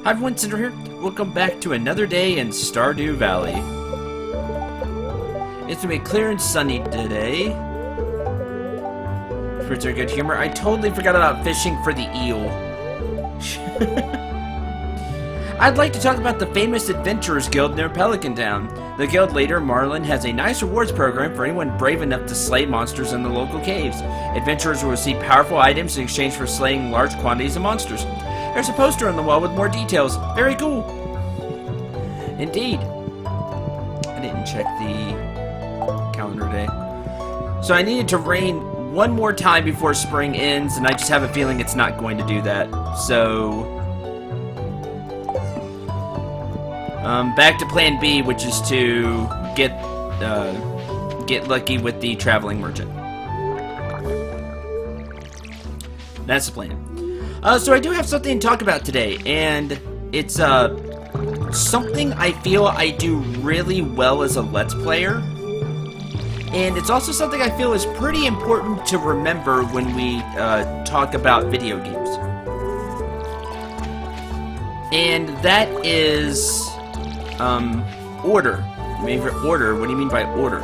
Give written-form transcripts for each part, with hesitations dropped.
Hi everyone, Cendril here. Welcome back to another day in Stardew Valley. It's gonna be clear and sunny today. Spirits are good humor. I totally forgot about fishing for the eel. I'd like to talk about the famous Adventurers Guild near Pelican Town. The guild leader, Marlin, has a nice rewards program for anyone brave enough to slay monsters in the local caves. Adventurers will receive powerful items in exchange for slaying large quantities of monsters. There's a poster on the wall with more details. Very cool. Indeed. I didn't check the calendar day. So I needed to rain one more time before spring ends, and I just have a feeling it's not going to do that. So back to plan B, which is to get lucky with the traveling merchant. That's the plan. So I do have something to talk about today, and it's something I feel I do really well as a Let's Player, and it's also something I feel is pretty important to remember when we talk about video games. And that is order. Favorite order? What do you mean by order?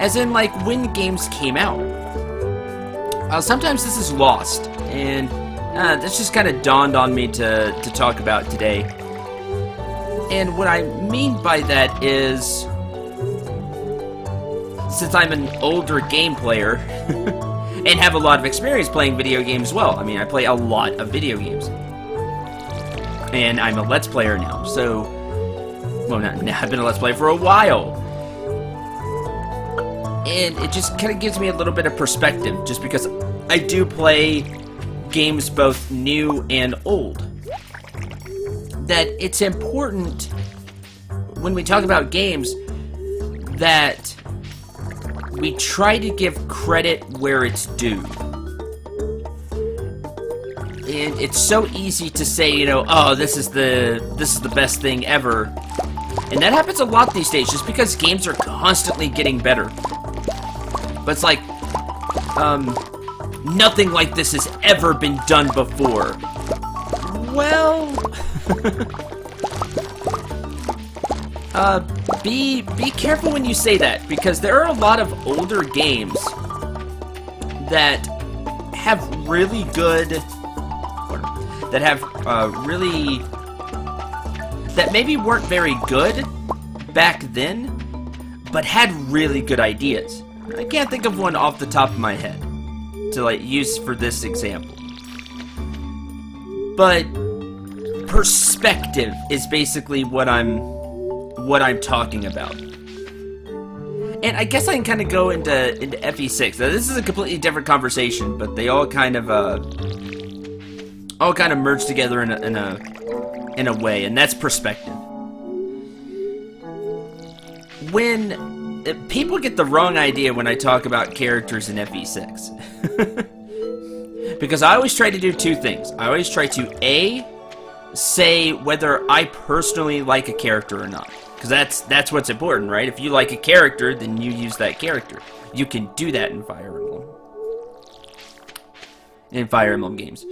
As in, like, when games came out. Sometimes this is lost, and this just kind of dawned on me to talk about today. And what I mean by that is, since I'm an older game player and have a lot of experience playing video games as well. I mean, I play a lot of video games. And I'm a Let's Player now, so... Well, not now, I've been a Let's Player for a while. And it just kind of gives me a little bit of perspective, just because I do play games both new and old, that it's important when we talk about games that we try to give credit where it's due. And it's so easy to say, you know, oh, this is the best thing ever. And that happens a lot these days, just because games are constantly getting better. But it's like, nothing like this has ever been done before. Well, be careful when you say that, because there are a lot of older games that have really good, that maybe weren't very good back then, but had really good ideas. I can't think of one off the top of my head to like use for this example. But perspective is basically what I'm talking about. And I guess I can kind of go into FE6. Now, this is a completely different conversation, but they all kind of merge together in a way, and that's perspective. When people get the wrong idea when I talk about characters in FE6. Because I always try to do two things. I always try to, A, say whether I personally like a character or not. Because that's what's important, right? If you like a character, then you use that character. You can do that in Fire Emblem. In Fire Emblem games.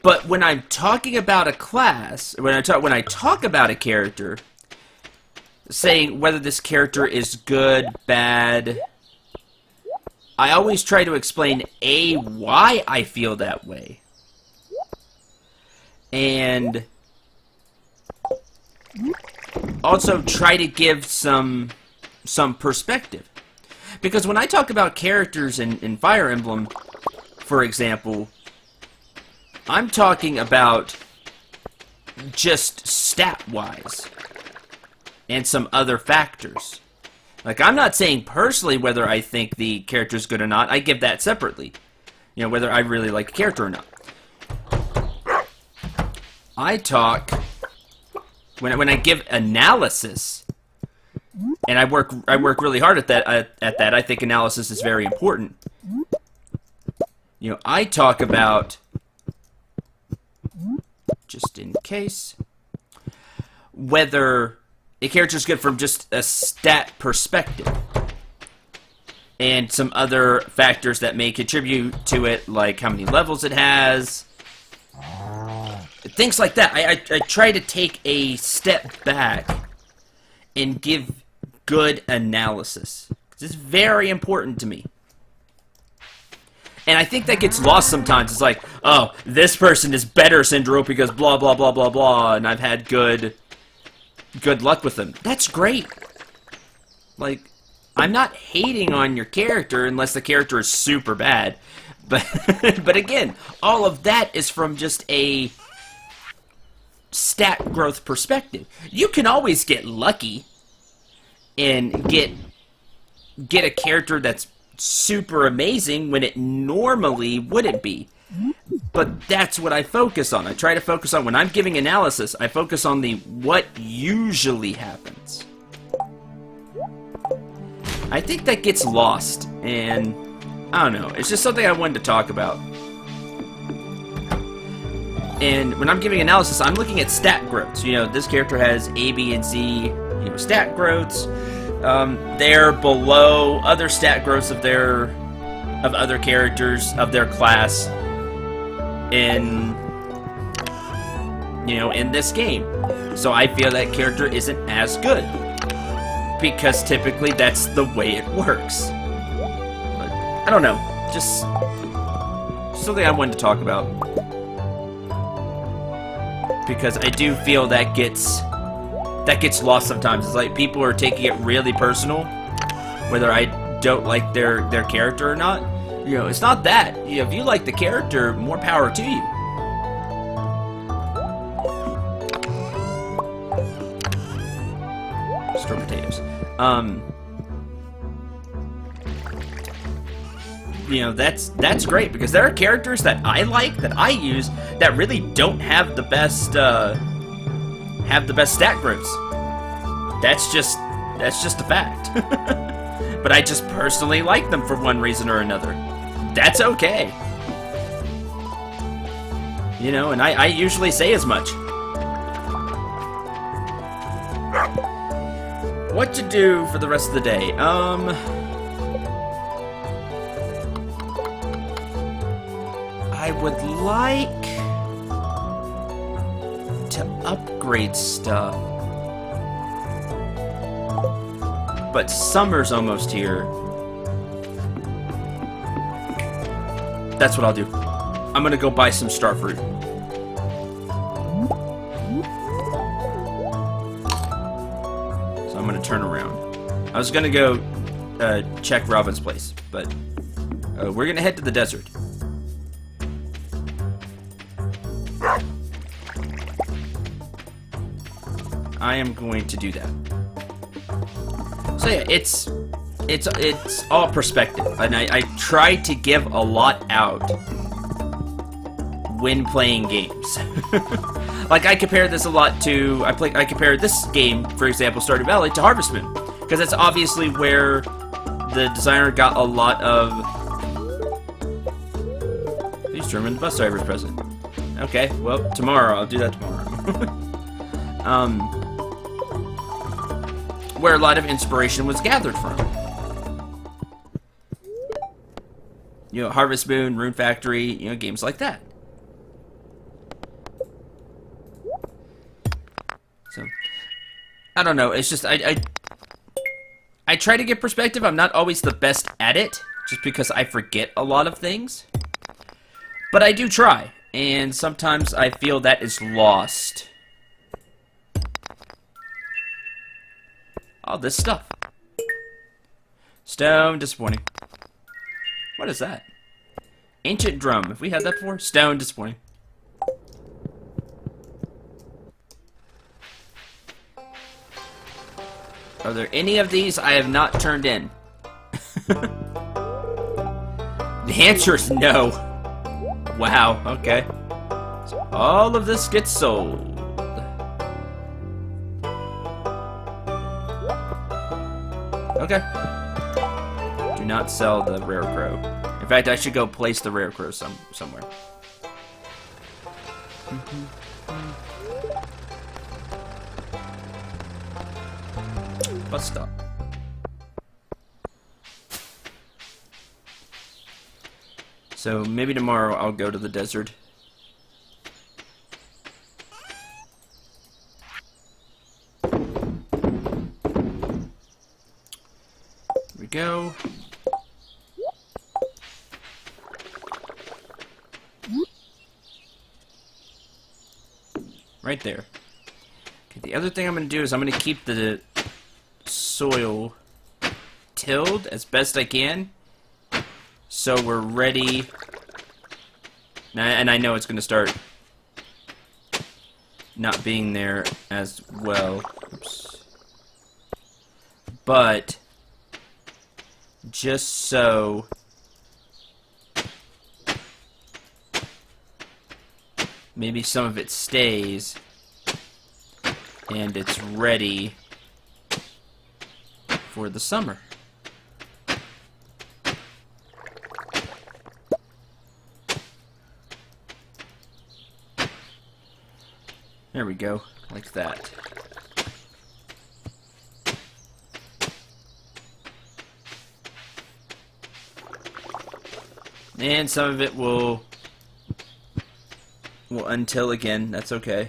But when I'm talking about a class, when I talk about a character, saying whether this character is good, bad, I always try to explain, A, why I feel that way, and also try to give some perspective. Because when I talk about characters in Fire Emblem, for example, I'm talking about just stat-wise and some other factors. Like, I'm not saying personally whether I think the character is good or not. I give that separately. You know, whether I really like a character or not. I talk when I give analysis, and I work really hard at that. I think analysis is very important. You know, I talk about, just in case, whether a character is good from just a stat perspective, and some other factors that may contribute to it, like how many levels it has, Things like that. I try to take a step back and give good analysis. It's very important to me. And I think that gets lost sometimes. It's like, oh, this person is better, Cendril, because blah, blah, blah, blah, blah, and I've had good luck with them. That's great. Like, I'm not hating on your character unless the character is super bad. But, but again, all of that is from just a stat growth perspective. You can always get lucky and get a character that's super amazing when it normally wouldn't be. But that's what I focus on. I try to focus on, when I'm giving analysis, I focus on the what usually happens. I think that gets lost, and I don't know. It's just something I wanted to talk about. And when I'm giving analysis, I'm looking at stat growths. You know, this character has A, B, and C, you know, stat growths. They're below other stat growths of other characters of their class in, you know, in this game. So I feel that character isn't as good, because typically that's the way it works. But I don't know, just something I wanted to talk about, because I do feel that gets lost sometimes. It's like people are taking it really personal, whether I don't like their character or not. You know, it's not that. You know, if you like the character, more power to you. Store potatoes. You know, that's great, because there are characters that I like, that I use, that really don't have the best stat growths. That's just a fact. But I just personally like them for one reason or another. That's okay. You know, and I usually say as much. What to do for the rest of the day? I would like to upgrade stuff, but summer's almost here. That's what I'll do. I'm gonna go buy some starfruit. So I'm gonna turn around. I was gonna go check Robin's place, but we're gonna head to the desert. I am going to do that. So yeah, it's all perspective, and I try to give a lot out when playing games. Like, I compare this a lot to I compare this game, for example, Stardew Valley, to Harvest Moon, because that's obviously where the designer got a lot of. Please determine the bus driver's present. Okay, well, tomorrow I'll do that tomorrow. Where a lot of inspiration was gathered from. You know, Harvest Moon, Rune Factory, you know, games like that. So, I don't know, it's just, I try to get perspective. I'm not always the best at it, just because I forget a lot of things. But I do try, and sometimes I feel that is lost. All this stuff. Stone, disappointing. What is that? Ancient drum. Have we had that before? Stone, disappointing. Are there any of these I have not turned in? The answer is no. Wow, okay. So all of this gets sold. Okay. Do not sell the rare crow. In fact, I should go place the rare crow somewhere. Bus stop. So maybe tomorrow I'll go to the desert. go. Right there. Okay, the other thing I'm going to do is I'm going to keep the soil tilled as best I can, so we're ready. And I know it's going to start not being there as well. Oops. But just so maybe some of it stays and it's ready for the summer. There we go, like that. And some of it will untill again. That's okay.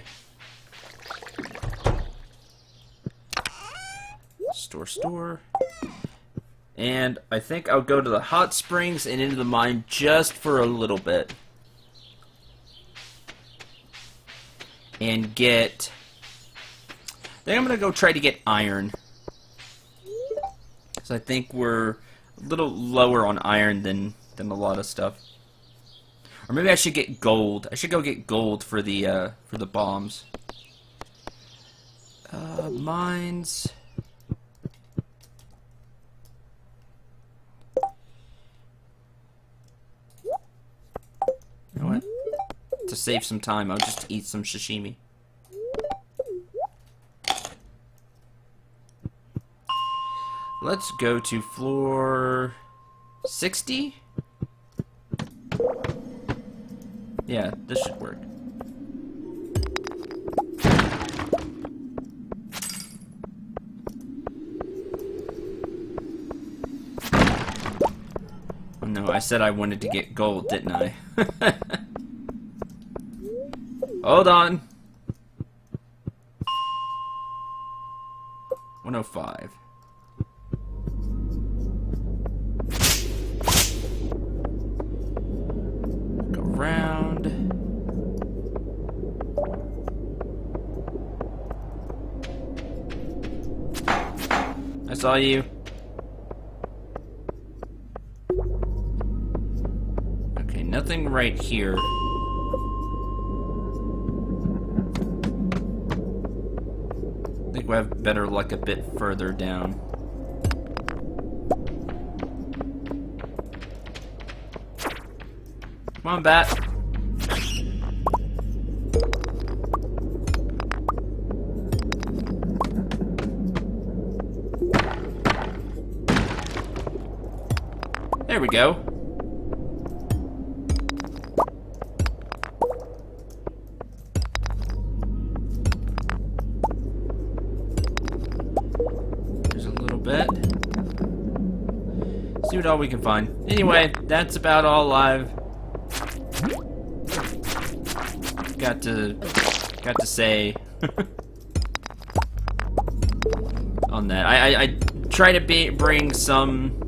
Store. And I think I'll go to the hot springs and into the mine just for a little bit. And get... I think I'm going to go try to get iron. So I think we're a little lower on iron than a lot of stuff. Or maybe I should get gold. I should go get gold for the bombs. Mines. You know what? To save some time, I'll just eat some sashimi. Let's go to floor 60. Yeah, this should work. Oh no, I said I wanted to get gold, didn't I? Hold on. 105. Go around. I saw you. Okay, nothing right here. I think we'll have better luck a bit further down. Come on, bat. There we go. There's a little bit. See what all we can find. Anyway, that's about all I've got to say on that. I try to bring some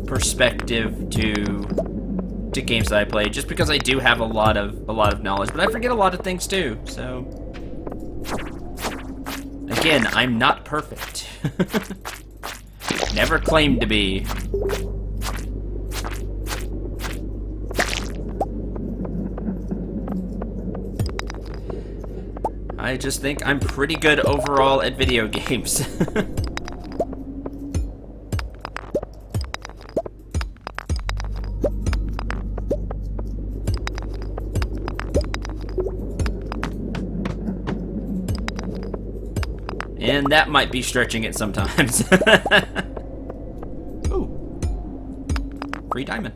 perspective to games that I play, just because I do have a lot of knowledge, but I forget a lot of things too. So again, I'm not perfect. Never claimed to be. I just think I'm pretty good overall at video games. And that might be stretching it sometimes. Ooh. Free diamond.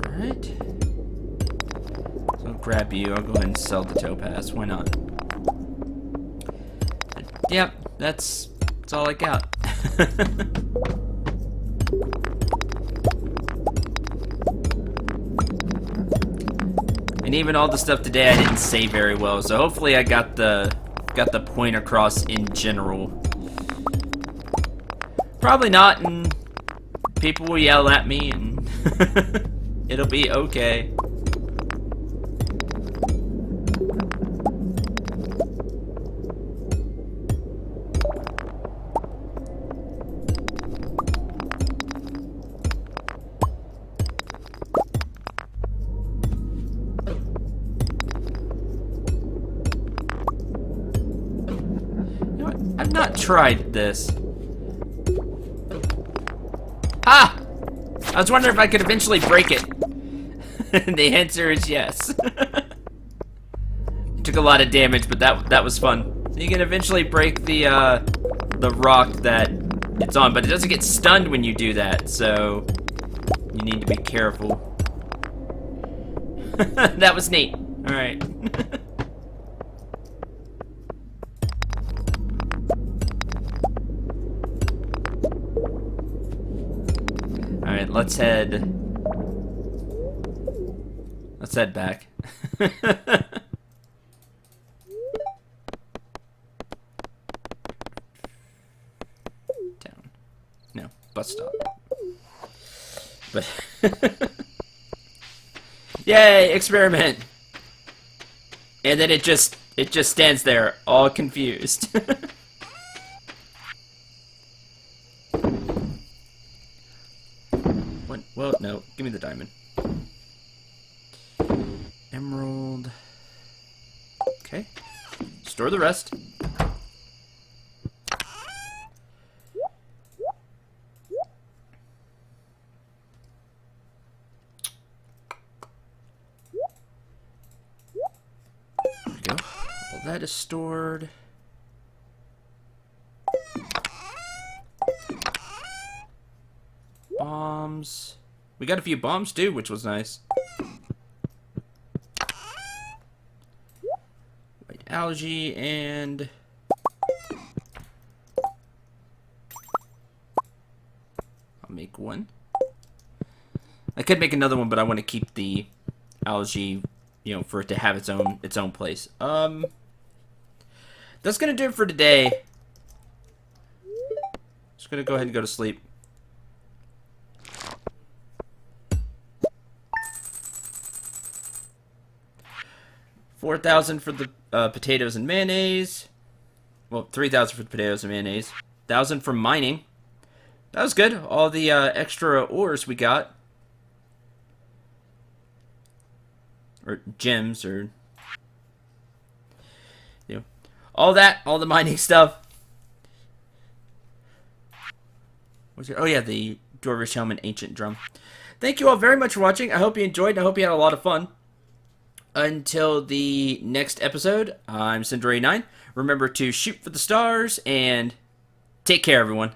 Alright. So I'll grab you. I'll go ahead and sell the topaz. Why not? Yep, that's all I got. And even all the stuff today I didn't say very well, so hopefully I got the point across in general. Probably not, and people will yell at me, and it'll be okay. I've not tried this. Ah! I was wondering if I could eventually break it. The answer is yes. It took a lot of damage, but that was fun. So you can eventually break the rock that it's on, but it doesn't get stunned when you do that, so you need to be careful. That was neat. Alright. Alright, let's head back. Down. No, bus stop. But yay, experiment. And then it just stands there all confused. Well, no. Give me the diamond. Emerald. Okay. Store the rest. There we go. All that is stored. Bombs. We got a few bombs too, which was nice. White algae and I'll make one. I could make another one, but I want to keep the algae, you know, for it to have its own place. That's gonna do it for today. Just gonna go ahead and go to sleep. 4,000 for the potatoes and mayonnaise. Well, 3,000 for the potatoes and mayonnaise. 1,000 for mining. That was good. All the extra ores we got. Or gems, or... you know, all the mining stuff. What's your, oh yeah, the Dwarvish Helm and Ancient Drum. Thank you all very much for watching. I hope you enjoyed, and I hope you had a lot of fun. Until the next episode, I'm Cendril 9. Remember to shoot for the stars, and take care, everyone.